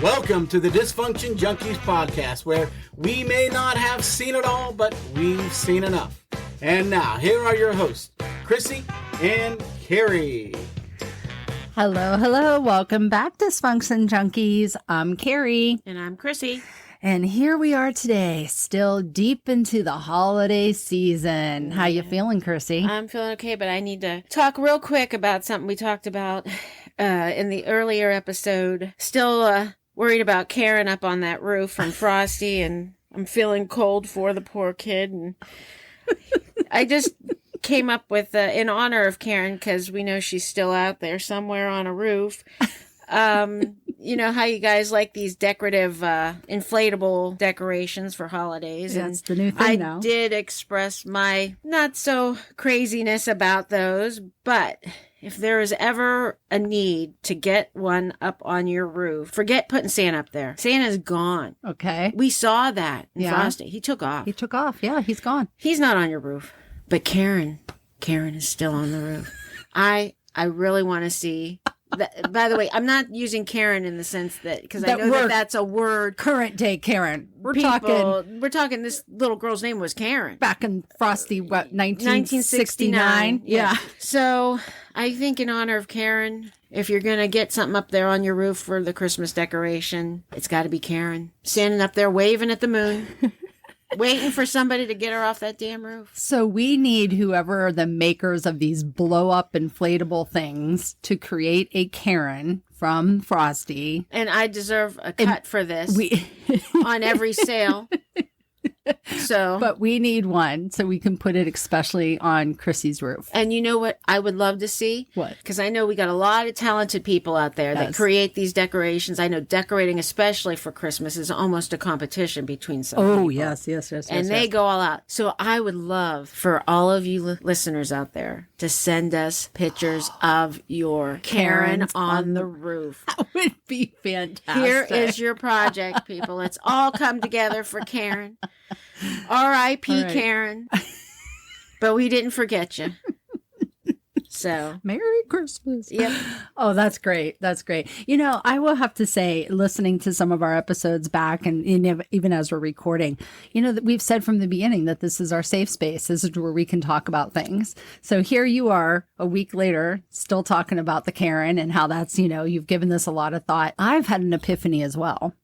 Welcome to the Dysfunction Junkies podcast, where we may not have seen it all, but we've seen enough. And now, here are your hosts, Chrisy and Kerry. Hello. Welcome back, Dysfunction Junkies. I'm Kerry. And I'm Chrisy. And here we are today, still deep into the holiday season. How you feeling, Chrisy? I'm feeling okay, but I need to talk real quick about something we talked about in the earlier episode. Still worried about Karen up on that roof from Frosty, and I'm feeling cold for the poor kid. And I just came up with, in honor of Karen, because we know she's still out there somewhere on a roof. You know how you guys like these decorative inflatable decorations for holidays. That's the new thing now. I did express my not so craziness about those, but if there is ever a need to get one up on your roof, forget putting Santa up there. Santa's gone. Okay. We saw that in Frosty. He took off. Yeah, he's gone. He's not on your roof. But Karen is still on the roof. I really want to see... By the way, I'm not using Karen in the sense that, because I know that that's a word. Current day Karen. We're talking, this little girl's name was Karen. Back in Frosty, 1969? Yeah. So I think in honor of Karen, if you're going to get something up there on your roof for the Christmas decoration, it's got to be Karen. Standing up there waving at the moon. Waiting for somebody to get her off that damn roof. So we need whoever are the makers of these blow-up inflatable things to create a Karen from Frosty. And I deserve a cut for this on every sale. But we need one so we can put it especially on Chrissy's roof. And you know what I would love to see? What? Because I know we got a lot of talented people out there that create these decorations. I know decorating, especially for Christmas, is almost a competition between some people. Oh, yes. And they go all out. So I would love for all of you listeners out there to send us pictures of your Karen on the roof. That would be fantastic. Here is your project, people. Let's all come together for Karen. R.I.P. Right. Karen. But we didn't forget you. So. Merry Christmas. Yep. Oh, that's great. That's great. You know, I will have to say, listening to some of our episodes back and even as we're recording, you know, that we've said from the beginning that this is our safe space. This is where we can talk about things. So here you are a week later, still talking about the Karen and how that's, you know, you've given this a lot of thought. I've had an epiphany as well.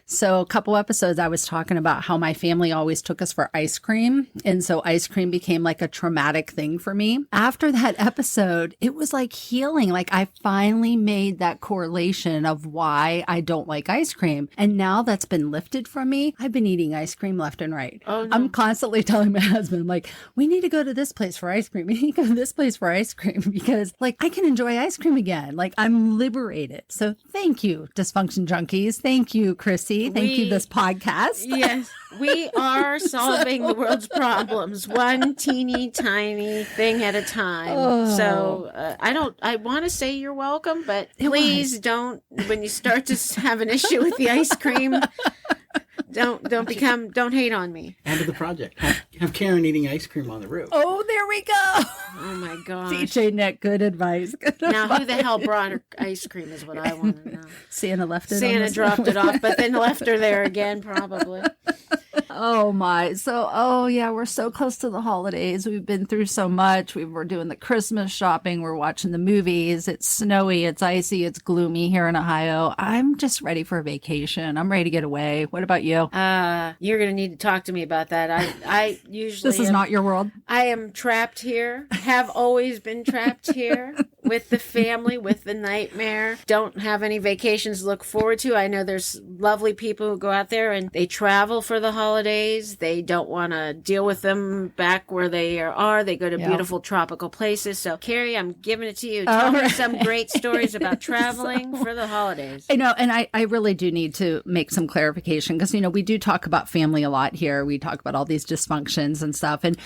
So a couple episodes, I was talking about how my family always took us for ice cream. And so ice cream became like a traumatic thing for me. After that episode, it was like healing. Like I finally made that correlation of why I don't like ice cream. And now that's been lifted from me, I've been eating ice cream left and right. Oh, no. I'm constantly telling my husband, I'm like, we need to go to this place for ice cream. We need to go to this place for ice cream because like I can enjoy ice cream again. Like I'm liberated. So thank you, Dysfunction Junkies. Thank you, Chrisy. Thank you, this podcast. Yes, we are solving the world's problems one teeny tiny thing at a time. Oh. So I want to say you're welcome, but please don't, when you start to have an issue with the ice cream, don't hate on me. Add to the project. Have Karen eating ice cream on the roof. Oh, there we go. Oh my gosh. DJ Nick, good advice. Now, who the hell brought her ice cream is what I want to know. Santa left it. Santa dropped it off, but then left her there again, probably. Oh my. So, oh yeah, we're so close to the holidays. We've been through so much. We're doing the Christmas shopping. We're watching the movies. It's snowy. It's icy. It's gloomy here in Ohio. I'm just ready for a vacation. I'm ready to get away. What about you? You're going to need to talk to me about that. I usually This is not your world. I am trapped here. Have always been trapped here with the family, with the nightmare. Don't have any vacations to look forward to. I know there's lovely people who go out there and they travel for the holidays. They don't want to deal with them back where they are. They go to beautiful tropical places. So, Kerry, I'm giving it to you. Tell me some great stories about traveling for the holidays. I know, and I really do need to make some clarification because, you know, we do talk about family a lot here. We talk about all these dysfunctions and stuff. And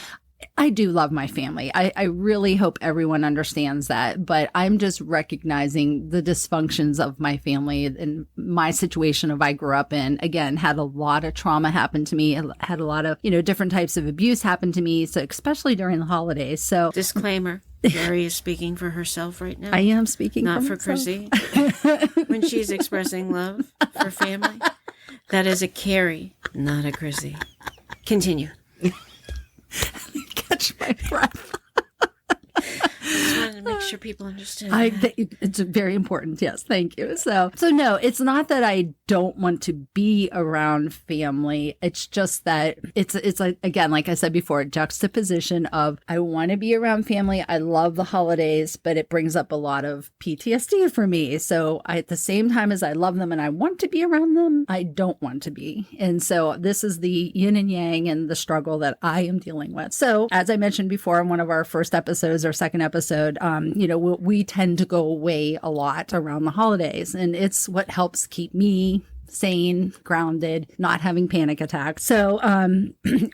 I do love my family. I really hope everyone understands that. But I'm just recognizing the dysfunctions of my family and my situation of I grew up in. Again, had a lot of trauma happen to me. Had a lot of, different types of abuse happen to me. So especially during the holidays. So disclaimer. Kerry is speaking for herself right now. I am speaking not for myself. Chrisy. When she's expressing love for family, that is a Kerry, not a Chrisy. Continue. Catch my breath. Just wanted to make sure people understood. It's very important. Yes, thank you. So no, it's not that I don't want to be around family. It's just that it's like, again, like I said before, juxtaposition of I want to be around family. I love the holidays, but it brings up a lot of PTSD for me. So at the same time as I love them and I want to be around them, I don't want to be. And so this is the yin and yang and the struggle that I am dealing with. So as I mentioned before in one of our first episodes or second episode, we tend to go away a lot around the holidays, and it's what helps keep me sane, grounded, not having panic attacks. So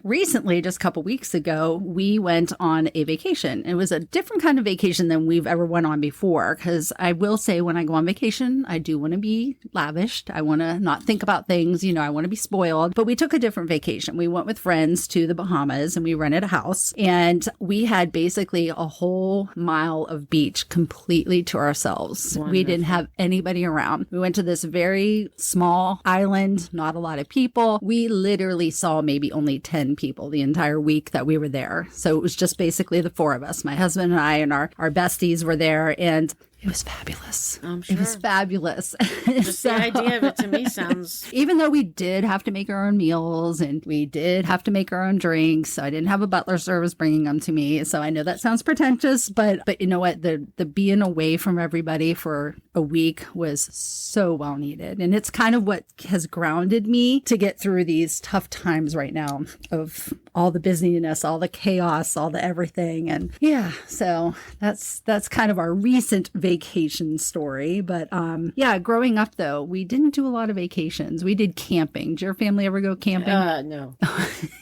recently, just a couple weeks ago, we went on a vacation. It was a different kind of vacation than we've ever went on before, because I will say when I go on vacation, I do want to be lavished. I want to not think about things, I want to be spoiled. But we took a different vacation. We went with friends to the Bahamas and we rented a house, and we had basically a whole mile of beach completely to ourselves. Wonderful. We didn't have anybody around. We went to this very small island, not a lot of people. We literally saw maybe only 10 people the entire week that we were there. So it was just basically the four of us. My husband and I and our besties were there, and it was fabulous. I'm sure. It was fabulous. Just the idea of it to me sounds... Even though we did have to make our own meals and we did have to make our own drinks, I didn't have a butler service bringing them to me. So I know that sounds pretentious, but you know what? The being away from everybody for a week was so well needed. And it's kind of what has grounded me to get through these tough times right now of all the busyness, all the chaos, all the everything. And yeah, so that's kind of our recent vacation story. But growing up though, we didn't do a lot of vacations. We did camping. Did your family ever go camping? No.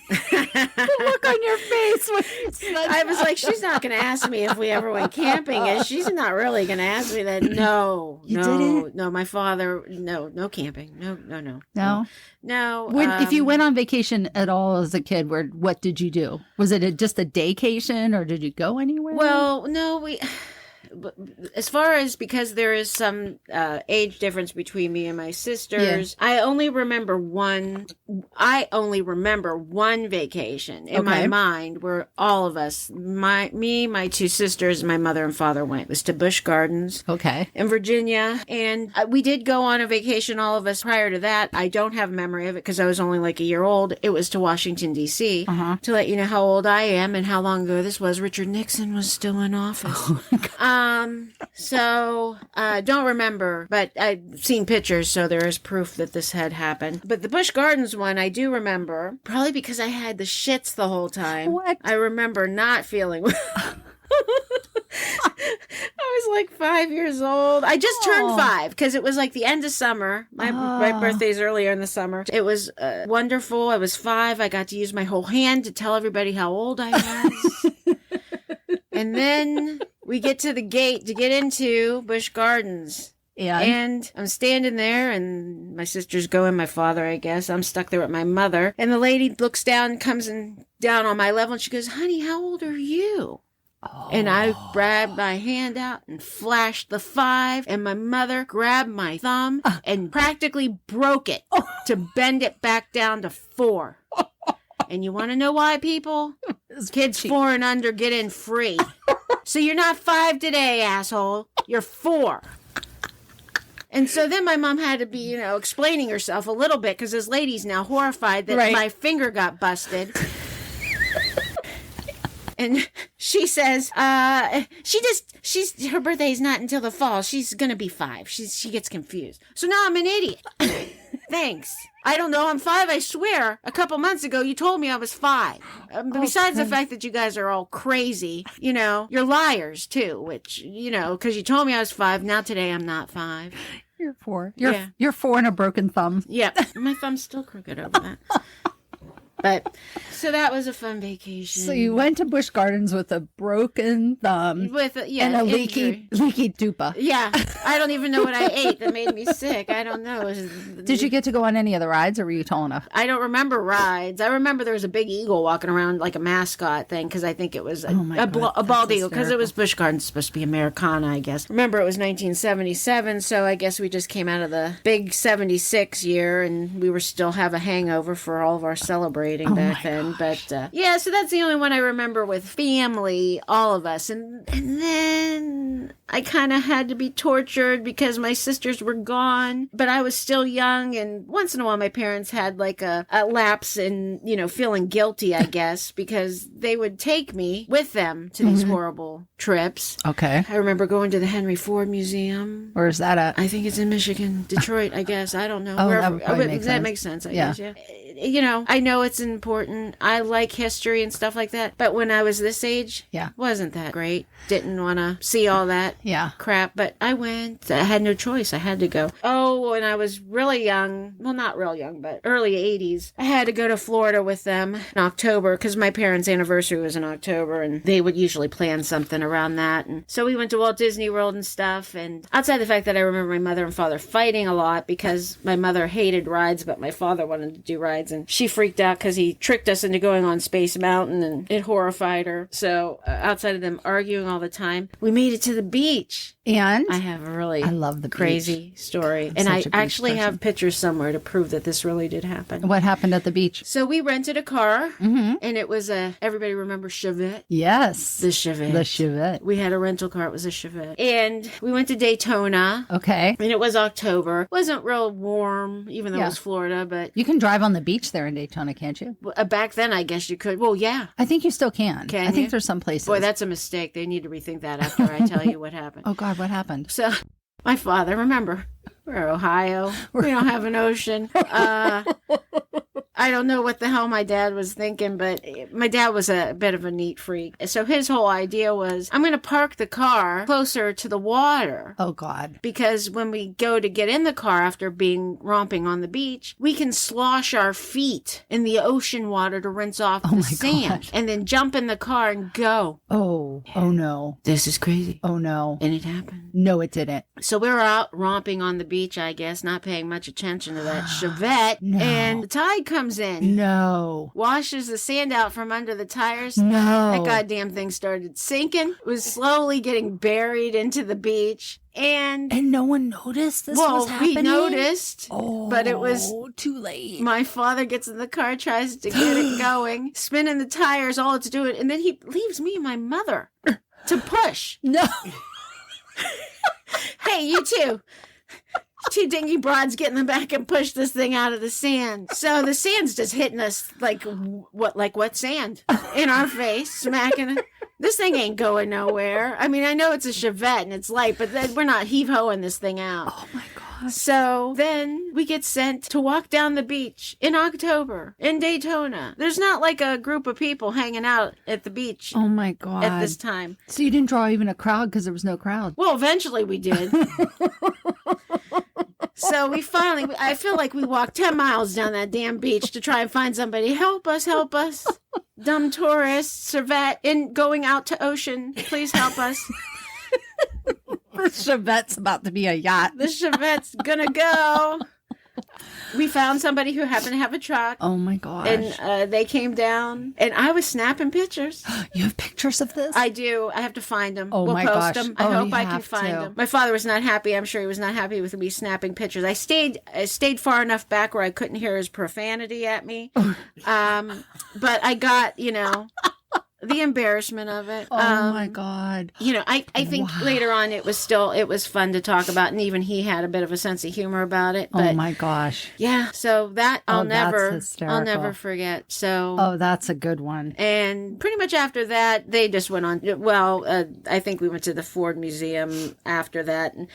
The look on your face when you said I was like, she's not going to ask me if we ever went camping, and she's not really going to ask me that. No, my father, no camping. No. If you went on vacation at all as a kid, what did you do? Was it just a daycation, or did you go anywhere? Well, no, as far as, because there is some age difference between me and my sisters, yeah. I only remember one vacation in my mind where all of us, my two sisters, and my mother and father went. It was to Busch Gardens, in Virginia, and we did go on a vacation, all of us. Prior to that, I don't have a memory of it because I was only like a year old. It was to Washington, D.C. To let you know how old I am and how long ago this was. Richard Nixon was still in office. Don't remember, but I've seen pictures, so there is proof that this had happened. But the Busch Gardens one, I do remember, probably because I had the shits the whole time. What? I remember not feeling well. I was like 5 years old. I just turned 5 because it was like the end of summer. My birthday's earlier in the summer. It was wonderful. I was 5. I got to use my whole hand to tell everybody how old I was. And then we get to the gate to get into Busch Gardens. Yeah. And I'm standing there, and my sisters go in, my father, I guess. I'm stuck there with my mother. And the lady looks down, comes down on my level, and she goes, "Honey, how old are you?" Oh. And I grabbed my hand out and flashed the 5, and my mother grabbed my thumb and practically broke it to bend it back down to 4. And you want to know why, people? Kids 4 and under get in free. So you're not 5 today, asshole. You're 4. And so then my mom had to be, explaining herself a little bit because this lady's now horrified that my finger got busted. And she says, her birthday's not until the fall. She's going to be 5. She gets confused. So now I'm an idiot. Thanks. I don't know. I'm 5. I swear. A couple months ago, you told me I was 5. Besides the fact that you guys are all crazy, you're liars too, which, because you told me I was 5. Now today I'm not 5. You're 4. You're 4 and a broken thumb. Yeah. My thumb's still crooked over that. But so that was a fun vacation. So you went to Busch Gardens with a broken thumb with and a leaky tupa. Yeah, I don't even know what I ate that made me sick. I don't know. Did you get to go on any of the rides, or were you tall enough? I don't remember rides. I remember there was a big eagle walking around like a mascot thing, because I think it was a bald eagle, because it was Busch Gardens, supposed to be Americana, I guess. Remember, it was 1977, so I guess we just came out of the big 76 year, and we were still have a hangover for all of our celebrating back then. But yeah, so that's the only one I remember with family, all of us. And then I kind of had to be tortured because my sisters were gone, but I was still young. And once in a while, my parents had like a lapse in, feeling guilty, I guess, because they would take me with them to these horrible trips. Okay. I remember going to the Henry Ford Museum. Where is that at? I think it's in Michigan, Detroit, I guess. I don't know. Oh, that would probably make sense. That makes sense, I guess, yeah. I know it's important. I like history and stuff like that. But when I was this age, wasn't that great. Didn't want to see all that crap. But I went. I had no choice. I had to go. Oh, when I was really young, well, not real young, but early 80s, I had to go to Florida with them in October because my parents' anniversary was in October, and they would usually plan something around that. And so we went to Walt Disney World and stuff. And outside the fact that I remember my mother and father fighting a lot because my mother hated rides, but my father wanted to do rides. And she freaked out because he tricked us into going on Space Mountain, and it horrified her. So outside of them arguing all the time, we made it to the beach. And I have a really I love the crazy story. And I actually have pictures somewhere to prove that this really did happen. What happened at the beach? So we rented a car, and it was everybody remember Chevette? Yes. The Chevette. The Chevette. We had a rental car. It was a Chevette. And we went to Daytona. Okay. And it was October. It wasn't real warm, even though it was Florida, but... You can drive on the beach there in Daytona, can't you? Back then, I guess you could. Well, yeah. I think you still can. I think there's some places. Boy, that's a mistake. They need to rethink that after I tell you what happened. Oh, God, what happened? So, my father, remember, we're Ohio. We don't have an ocean. I don't know what the hell my dad was thinking, but my dad was a bit of a neat freak. So his whole idea was, I'm going to park the car closer to the water. Oh, God. Because when we go to get in the car after romping on the beach, we can slosh our feet in the ocean water to rinse off the sand. And then jump in the car and go. Oh no. This is crazy. Oh, no. And it happened. No, it didn't. So we were out romping on the beach, I guess, not paying much attention to that Chevette. No. And the tide comes in. No. Washes the sand out from under the tires. No. That goddamn thing started sinking. It was slowly getting buried into the beach. And no one noticed this was happening? We noticed, but it was too late. My father gets in the car, tries to get it going, spinning the tires, all it's doing, and then he leaves me and my mother to push. No. Hey, you two. Two dingy broads get in the back and push this thing out of the sand. So the sand's just hitting us like what sand in our face, smacking it. This thing ain't going nowhere. I mean, I know it's a Chevette and it's light, but we're not heave-hoing this thing out. Oh, my God. So then we get sent to walk down the beach in October in Daytona. There's not like a group of people hanging out at the beach. Oh, my God. At this time. So you didn't draw even a crowd because there was no crowd. Well, eventually we did. So we finally, I feel like we walked 10 miles down that damn beach to try and find somebody. Help us, help us. Dumb tourists, Chevette, going out to ocean. Please help us. The Chevette's about to be a yacht. The Chevette's gonna go. We found somebody who happened to have a truck. Oh, my gosh. And they came down, and I was snapping pictures. You have pictures of this? I do. I have to find them. Oh, we'll my post gosh. them. I hope I can find them. My father was not happy. I'm sure he was not happy with me snapping pictures. I stayed far enough back where I couldn't hear his profanity at me. But I got, the embarrassment of it. Oh, my God. I think later on it was fun to talk about, and even he had a bit of a sense of humor about it. But, oh, my gosh. Yeah, so that I'll never forget. So that's a good one. And pretty much after that, they just went on. Well, I think we went to the Ford Museum after that. And,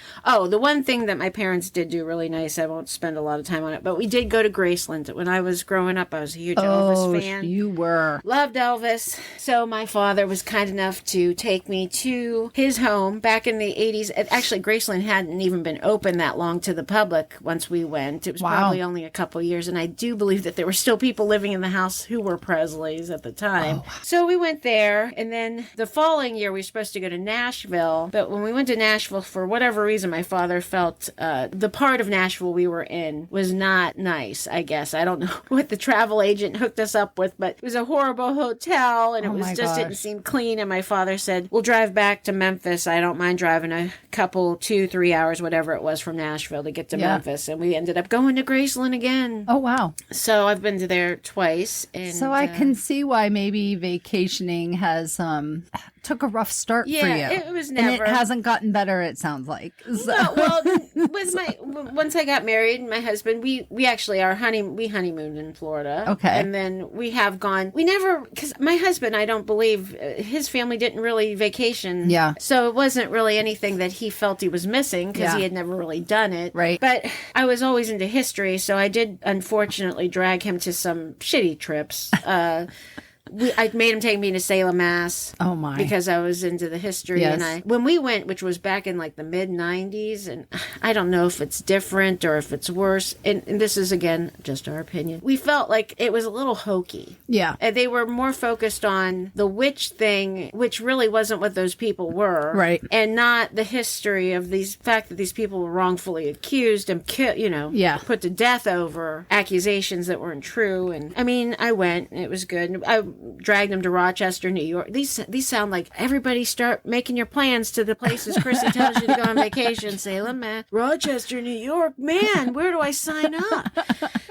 the one thing that my parents did do really nice, I won't spend a lot of time on it, but we did go to Graceland. When I was growing up, I was a huge Elvis fan. You were. Loved Elvis. So So my father was kind enough to take me to his home back in the 80s. Actually, Graceland hadn't even been open that long to the public once we went. It was probably only a couple years. And I do believe that there were still people living in the house who were Presleys at the time. Oh. So we went there. And then the following year, we were supposed to go to Nashville. But when we went to Nashville, for whatever reason, my father felt the part of Nashville we were in was not nice, I guess. I don't know what the travel agent hooked us up with, but it was a horrible hotel and it was just didn't seem clean. And my father said, we'll drive back to Memphis. I don't mind driving a couple, 2-3 hours, whatever it was from Nashville to get to Memphis. And we ended up going to Graceland again. Oh, wow. So I've been to there twice. And, so I can see why maybe vacationing has took a rough start for you. Yeah, it was never. And it hasn't gotten better, it sounds like. So. No, well, once I got married, my husband, we actually we honeymooned in Florida. Okay. And then we have gone, because my husband, I don't believe, his family didn't really vacation. Yeah. So it wasn't really anything that he felt he was missing because he had never really done it. Right. But I was always into history, so I did unfortunately drag him to some shitty trips. I made him take me to Salem, Mass. Oh my! Because I was into the history, and when we went, which was back in like the mid '90s, and I don't know if it's different or if it's worse. And this is again just our opinion. We felt like it was a little hokey. Yeah, and they were more focused on the witch thing, which really wasn't what those people were, right? And not the history of fact that these people were wrongfully accused and put to death over accusations that weren't true. And I mean, I went, and it was good. I dragged them to Rochester, New York. These sound like everybody start making your plans to the places Chrissy tells you to go on vacation. Salem, Rochester, New York. Man, where do I sign up?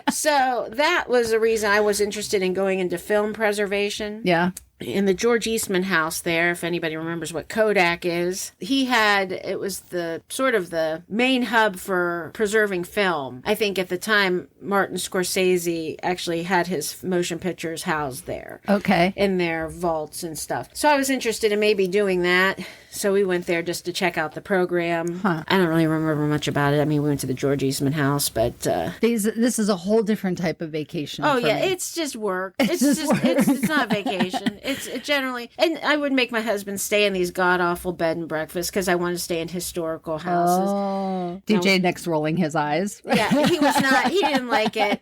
So that was the reason I was interested in going into film preservation. Yeah. In the George Eastman house there, if anybody remembers what Kodak is, it was the sort of the main hub for preserving film. I think at the time, Martin Scorsese actually had his motion pictures housed there. Okay. In their vaults and stuff. So I was interested in maybe doing that. So we went there just to check out the program. Huh. I don't really remember much about it. I mean, we went to the George Eastman house, but... this is a whole different type of vacation. Oh, yeah. Me. It's just work. It's not vacation. It's generally... And I would make my husband stay in these god-awful bed and breakfasts because I wanted to stay in historical houses. Oh. DJ Nick's rolling his eyes. Yeah, he was not... He didn't like it.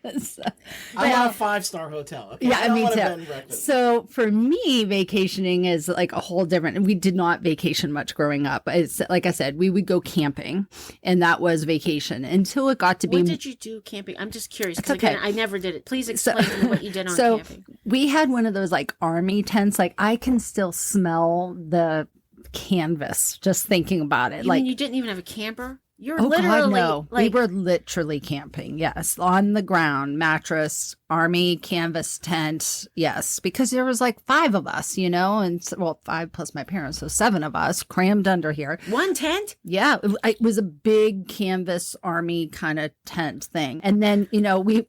I want a 5-star hotel. Okay? Yeah, me too. So for me, vacationing is like a whole different... We did not vacation much growing up. It's like I said, we would go camping, and that was vacation until it got to be. What did you do camping? I'm just curious because again, I never did it. Please explain to me what you did on camping. We had one of those like army tents. Like I can still smell the canvas just thinking about it. You like mean you didn't even have a camper? You're literally no. We were literally camping. Yes, on the ground, mattress, army canvas tent. Yes, because there was like 5 of us, and 5 plus my parents, so 7 of us crammed under here. One tent? Yeah, it was a big canvas army kind of tent thing. And then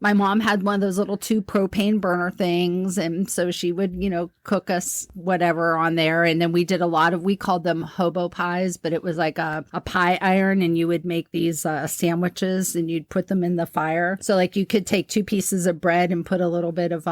my mom had one of those little 2 propane burner things, and so she would cook us whatever on there. And then we did we called them hobo pies, but it was like a pie iron, and you would make these sandwiches and you'd put them in the fire. So like you could take 2 pieces of bread and put a little bit of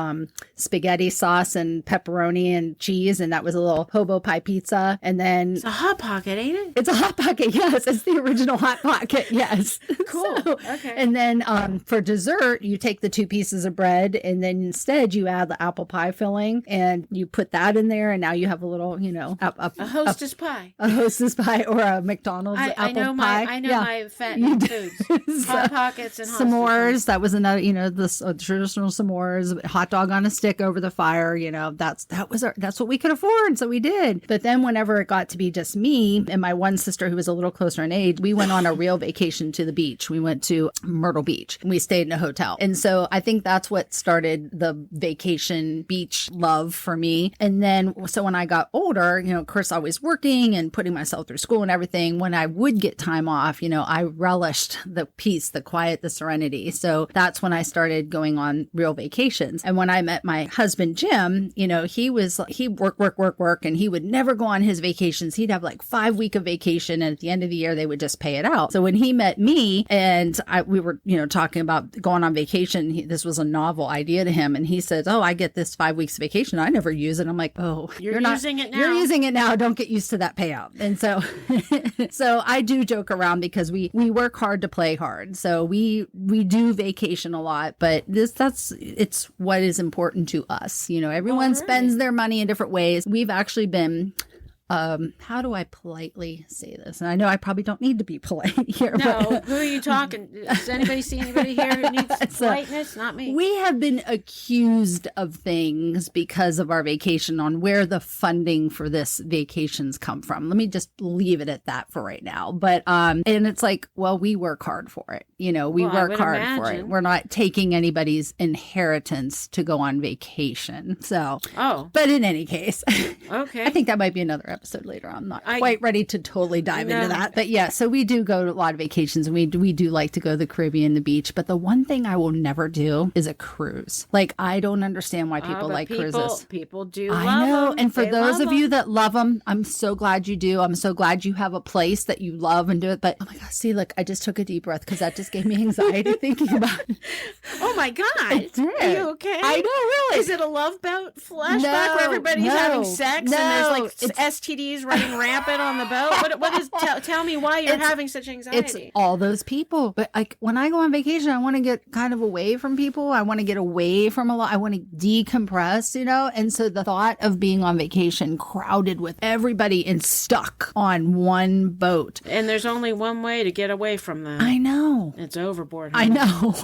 spaghetti sauce and pepperoni and cheese, and that was a little hobo pie pizza. And then it's a Hot Pocket, ain't it? It's a Hot Pocket, yes. It's the original Hot Pocket, yes. Cool. Okay. And then for dessert, you take the 2 pieces of bread, and then instead you add the apple pie filling, and you put that in there, and now you have a little, a hostess pie. A hostess pie or a McDonald's apple pie. I know my fat foods. Hot Pockets and s'mores. That was another, the traditional s'mores, hot dog on a stick over the fire. That's what we could afford, so we did. But then whenever it got to be just me and my one sister who was a little closer in age, we went on a real vacation to the beach. We went to Myrtle Beach, and we stayed in a hotel. And so I think that's what started the vacation beach love for me. And then so when I got older, of course, always working and putting myself through school and everything. When I would get time off, You know, I relished the peace, the quiet, the serenity. So that's when I started going on real vacations. And when I met my husband, Jim, you know, he work, and he would never go on his vacations. He'd have like 5 weeks of vacation. And at the end of the year, they would just pay it out. So when he met me and we were, you know, talking about going on vacation, this was a novel idea to him. And he says, oh, I get this 5 weeks vacation. I never use it. I'm like, oh, you're not using it now. You're using it now. Don't get used to that payout. And so, so I do joke around because we work hard to play hard. So we do vacation a lot, but it's what is important to us. You know, everyone spends their money in different ways. We've actually been, how do I politely say this? And I know I probably don't need to be polite here. No, but who are you talking? Does anybody see anybody here who needs politeness? Not me. We have been accused of things because of our vacation on where the funding for this vacations come from. Let me just leave it at that for right now. But, and it's like, well, we work hard for it. You know, we work hard for it. We're not taking anybody's inheritance to go on vacation. So, but in any case, okay. I think that might be another episode later. I'm not quite ready to totally dive into that. But yeah, so we do go to a lot of vacations, and we do like to go to the Caribbean, the beach. But the one thing I will never do is a cruise. Like, I don't understand why people like cruises. People do I know. love them. And for They those love of you that love them, I'm so glad you do. I'm so glad you have a place that you love and do it. But oh my God, see, look, I just took a deep breath because that just gave me anxiety thinking about it. Oh my God. It did. Are you okay? I know, really. Is it a Love Boat flashback where everybody's having sex and there's like STDs running rampant on the boat? What is, tell me why you're having such anxiety. It's all those people. But like when I go on vacation, I want to get kind of away from people. I want to get away from a lot. I want to decompress, you know? And so the thought of being on vacation crowded with everybody and stuck on one boat. And there's only one way to get away from that. I know. It's overboard. I know.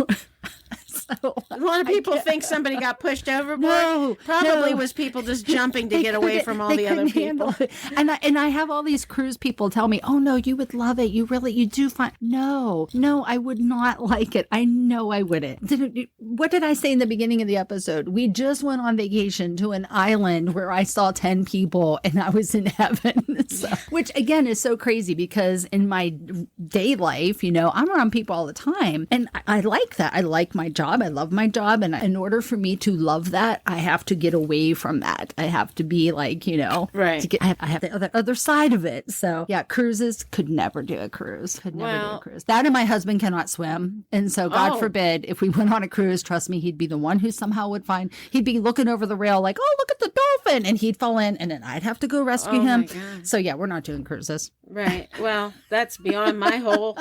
So, a lot of people think somebody got pushed overboard. No, probably was people just jumping to get away from all the other people. And I have all these cruise people tell me, "Oh no, you would love it. You do fine." No, I would not like it. I know I wouldn't. What did I say in the beginning of the episode? We just went on vacation to an island where I saw 10 people and I was in heaven. So, which again is so crazy because in my day life, you know, I'm around people all the time, and I like that. I like my job. I love my job. And in order for me to love that, I have to get away from that. I have to be like, you know, right. I have the other side of it. So yeah, cruises, could never do a cruise. Could never do a cruise. That and my husband cannot swim. And so God forbid, if we went on a cruise, trust me, he'd be the one who somehow would he'd be looking over the rail like, oh, look at the dolphin. And he'd fall in and then I'd have to go rescue him. So yeah, we're not doing cruises. Right. Well, that's beyond my whole...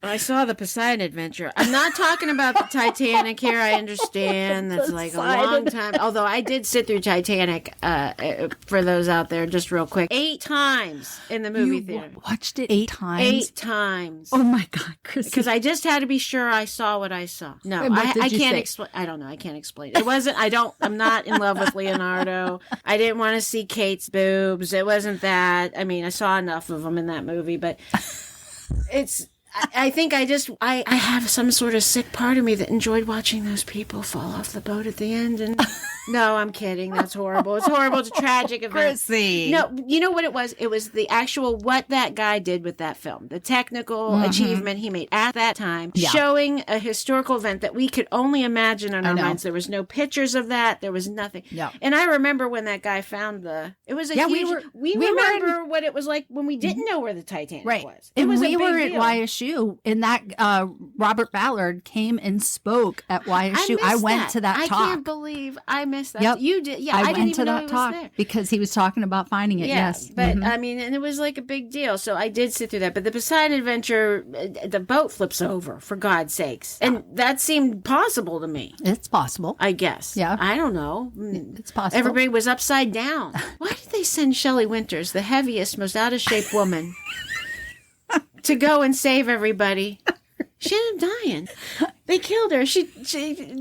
I saw the Poseidon Adventure. I'm not talking about the Titanic here. I understand that's like a long time. Although I did sit through Titanic, for those out there, just real quick, 8 times in the movie theater. Watched it 8 times? 8 times. Oh my God, Chrisy. Because I just had to be sure I saw what I saw. No, I can't explain. I don't know. I can't explain it. It wasn't, I'm not in love with Leonardo. I didn't want to see Kate's boobs. It wasn't that. I mean, I saw enough of them in that movie, but it's... I think I have some sort of sick part of me that enjoyed watching those people fall off the boat at the end. And no, I'm kidding. That's horrible. It's horrible. It's a tragic event. Chrisy. No, you know what it was? It was the actual, what that guy did with that film, the technical achievement he made at that time, showing a historical event that we could only imagine in our minds. There was no pictures of that. There was nothing. Yeah. And I remember when that guy found it was a huge, we remember what it was like when we didn't know where the Titanic was. It was we a big were deal. at YSU. And that Robert Ballard came and spoke at YSU. I went to that talk. I can't believe I missed that. Yep. You did. Yeah, I didn't went even to know that he was talk there. because he was talking about finding it. Yeah, yes. But I mean, and it was like a big deal. So I did sit through that. But the Poseidon Adventure, the boat flips over, for God's sakes. And that seemed possible to me. It's possible. I guess. Yeah. I don't know. It's possible. Everybody was upside down. Why did they send Shelley Winters, the heaviest, most out of shape woman, to go and save everybody? She ended up dying. They killed her. She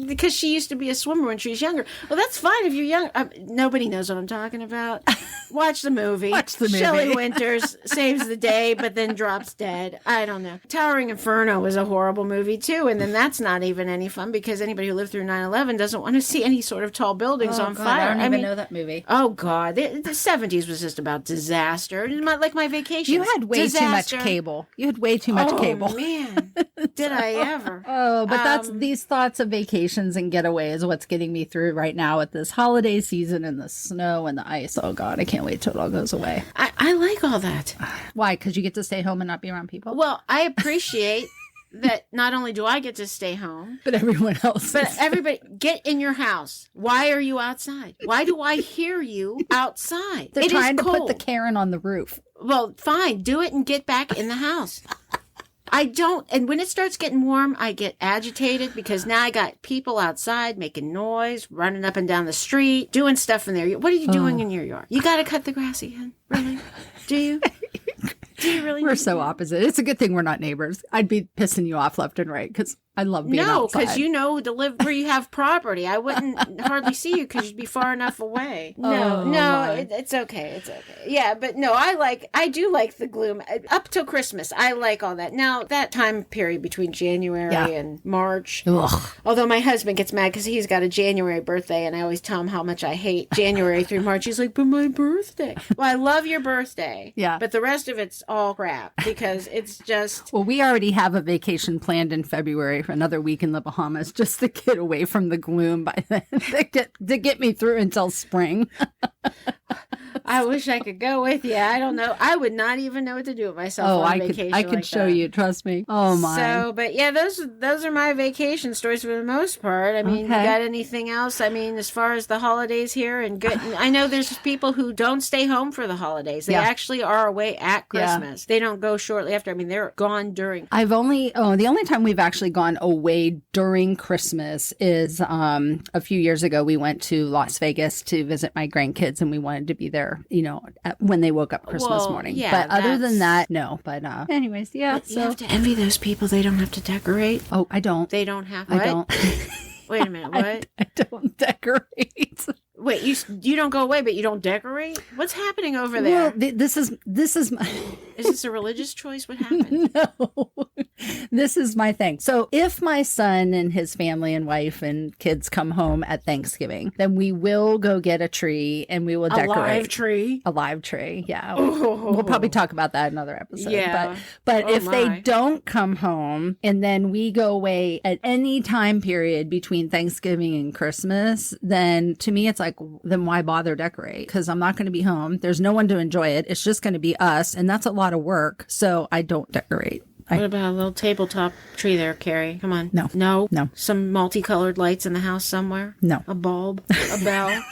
because she used to be a swimmer when she was younger. Well, that's fine if you're young. Nobody knows what I'm talking about. Watch the movie. Watch the movie. Shelley Winters saves the day, but then drops dead. I don't know. Towering Inferno was a horrible movie too, and then that's not even any fun because anybody who lived through 9/11 doesn't want to see any sort of tall buildings on God, fire. I don't even know that movie. Oh God, the 70s was just about disaster. Like my vacation. You had way too much cable. You had way too much cable. Oh man, did I ever? Oh, but that's these thoughts of vacations and getaways what's getting me through right now with this holiday season and the snow and the ice. Oh God, I can't wait till it all goes away. I like all that. Why? Because you get to stay home and not be around people? Well, I appreciate that not only do I get to stay home, but everyone else. But everybody, get in your house. Why are you outside? Why do I hear you outside? They're trying to put the Karen on the roof. Well, fine. Do it and get back in the house. I don't, and when it starts getting warm, I get agitated because now I got people outside making noise, running up and down the street, doing stuff in there. What are you doing in your yard? You got to cut the grass again? Really? Do you? Do you really? We're so opposite. It's a good thing we're not neighbors. I'd be pissing you off left and right because I love being outside. No, because you know to live where you have property. I wouldn't hardly see you because you'd be far enough away. It's okay. It's okay. Yeah, but no, I do like the gloom up till Christmas. I like all that. Now that time period between January and March. Ugh. Although my husband gets mad because he's got a January birthday, and I always tell him how much I hate January through March. He's like, "But my birthday." Well, I love your birthday. Yeah, but the rest of it's all crap because it's just. Well, we already have a vacation planned in February for another week in the Bahamas just to get away from the gloom by then to get me through until spring. I wish I could go with you. I don't know. I would not even know what to do with myself on vacation. I could show you. Trust me. Oh my. So, but yeah, those are my vacation stories for the most part. I mean, you got anything else? I mean, as far as the holidays here and good. I know there's people who don't stay home for the holidays. They actually are away at Christmas. They don't go shortly after. I mean, they're gone during. The only time we've actually gone away during Christmas is a few years ago. We went to Las Vegas to visit my grandkids, and we wanted to be there, when they woke up Christmas morning. Yeah, but other than that, no. But anyways, yeah. You have to envy those people. They don't have to decorate. Oh, I don't. They don't have. I don't. Wait a minute. What? I don't decorate. Wait, you don't go away, but you don't decorate? What's happening over there? Well, this is my. Is this a religious choice? What happened? No, this is my thing. So if my son and his family and wife and kids come home at Thanksgiving, then we will go get a tree and we will decorate. A live tree. Yeah. We'll probably talk about that in another episode. Yeah. But if they don't come home and then we go away at any time period between Thanksgiving and Christmas, then to me, it's like, then why bother decorate? Because I'm not going to be home. There's no one to enjoy it. It's just going to be us. And that's a lot of work. So I don't decorate. What about a little tabletop tree there, Kerry? Come on. No. No? Some multicolored lights in the house somewhere? No. A bulb? A bell?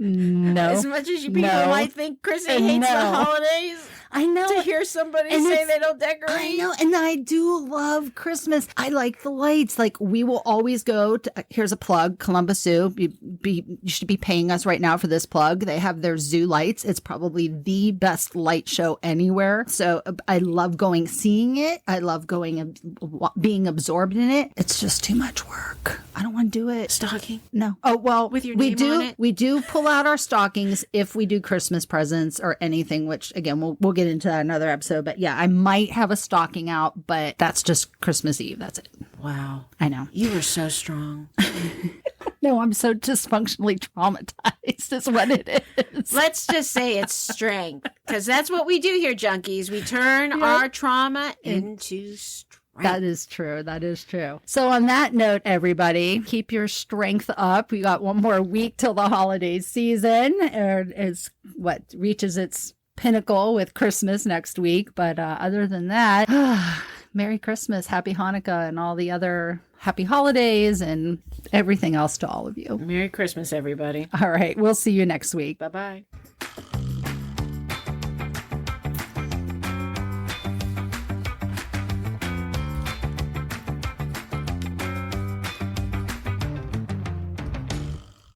No. As much as you people might think Chrissy hates the holidays. I know. To hear somebody say they don't decorate. I know. And I do love Christmas. I like the lights. Like, we will always go to, here's a plug, Columbus Zoo. You should be paying us right now for this plug. They have their zoo lights. It's probably the best light show anywhere. So I love seeing it. I love being absorbed in it. It's just too much work. I don't want to do it. Stocking? No. Oh, well, with your name on it? We do pull out our stockings if we do Christmas presents or anything, which again, we'll get into that in another episode. But yeah, I might have a stocking out, but that's just Christmas Eve. That's it. Wow. I know. You are so strong. No, I'm so dysfunctionally traumatized is what it is. Let's just say it's strength, because that's what we do here, junkies. We turn our trauma into strength. That is true. That is true. So on that note, everybody, keep your strength up. We got one more week till the holiday season. Reaches its pinnacle with Christmas next week. But other than that, Merry Christmas, Happy Hanukkah, and all the other happy holidays and everything else to all of you. Merry Christmas, everybody. All right. We'll see you next week. Bye-bye.